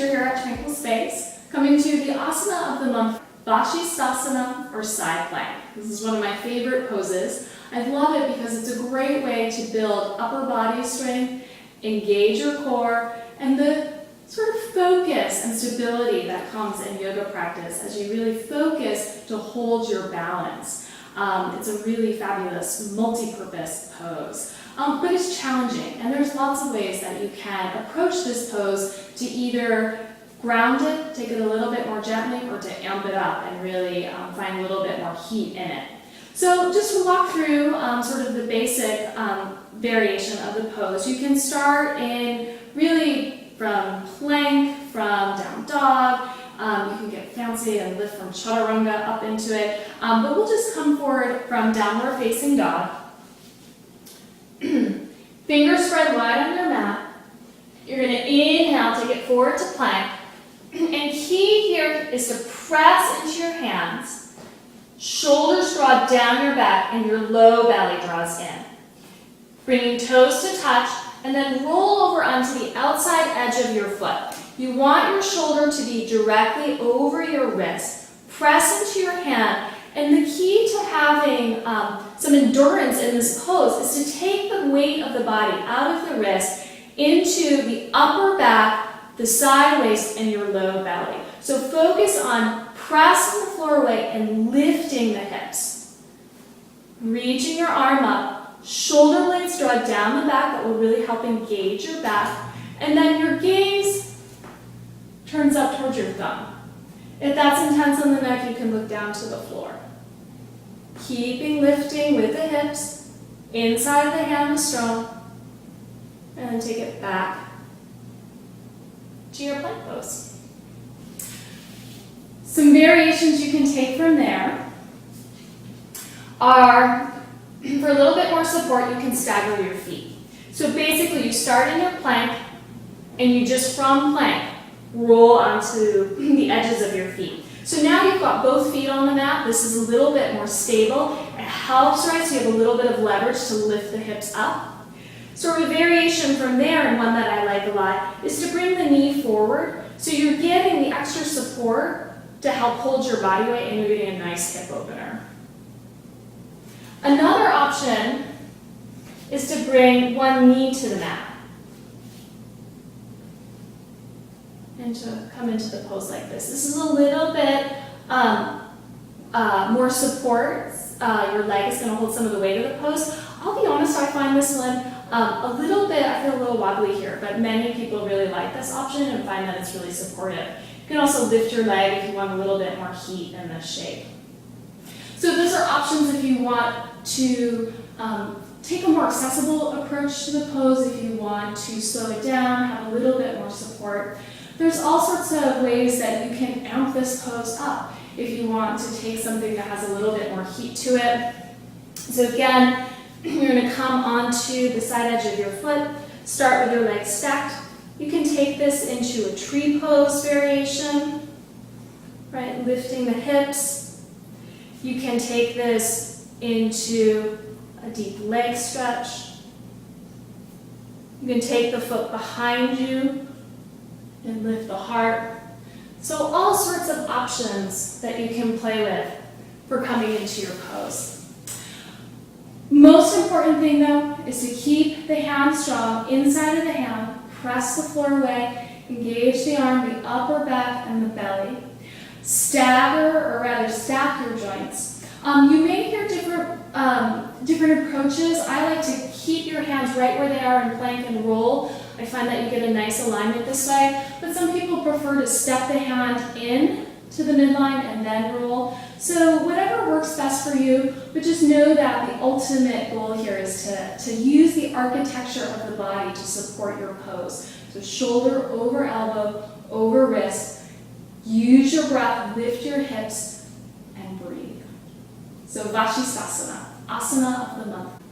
teacher here at Tranquil Space, coming to the asana of the month, Vashisthasana or side plank. This is one of my favorite poses. I love it because it's a great way to build upper body strength, engage your core, and the sort of focus and stability that comes in yoga practice as you really focus to hold your balance. It's a really fabulous multi-purpose pose. But it's challenging, and there's lots of ways that you can approach this pose to either ground it, take it a little bit more gently, or to amp it up and really find a little bit more heat in it. So just to walk through sort of the basic variation of the pose, you can start in really from plank, from down dog. You can get fancy and lift from chaturanga up into it, but we'll just come forward from downward facing dog. Fingers spread wide on your mat. You're going to inhale, take it forward to plank. And key here is to press into your hands. Shoulders draw down your back and your low belly draws in. Bringing toes to touch and then roll over onto the outside edge of your foot. You want your shoulder to be directly over your wrist. Press into your hand. And the key to having some endurance in this pose is to take the weight of the body out of the wrist into the upper back, the side waist, and your low belly. So focus on pressing the floor away and lifting the hips. Reaching your arm up, shoulder blades draw down the back. That will really help engage your back. And then your gaze turns up towards your thumb. If that's intense on the neck, you can look down to the floor. Keeping lifting with the hips, inside of the hand is strong, and then take it back to your plank pose. Some variations you can take from there are, for a little bit more support, you can stagger your feet. So basically you start in your plank, and you just from plank, roll onto the edges of your feet. So now you've got both feet on the mat. This is a little bit more stable. It helps, right? So you have a little bit of leverage to lift the hips up. Sort of a variation from there, and one that I like a lot, is to bring the knee forward. So you're getting the extra support to help hold your body weight, and you're getting a nice hip opener. Another option is to bring one knee to the mat. And to come into the pose like this. This is a little bit more support. Your leg is going to hold some of the weight of the pose. I'll be honest, I find this one a little bit, I feel a little wobbly here, but many people really like this option and find that it's really supportive. You can also lift your leg if you want a little bit more heat in this shape. So those are options if you want to take a more accessible approach to the pose, if you want to slow it down, have a little bit more support. There's all sorts of ways that you can amp this pose up if you want to take something that has a little bit more heat to it. So again, you're going to come onto the side edge of your foot, start with your legs stacked. You can take this into a tree pose variation, right? Lifting the hips. You can take this into a deep leg stretch. You can take the foot behind you and lift the heart. So all sorts of options that you can play with for coming into your pose. Most important thing though is to keep the hand strong inside of the hand, press the floor away, engage the arm, the upper back, and the belly. Stagger, or rather stack your joints. You may hear different approaches. I like to keep your hands right where they are in plank and roll. I find that you get a nice alignment this way, but some people prefer to step the hand in to the midline and then roll. So whatever works best for you, but just know that the ultimate goal here is to use the architecture of the body to support your pose. So shoulder over elbow, over wrist. Use your breath, lift your hips, and breathe. So Vashisthasana, asana of the month.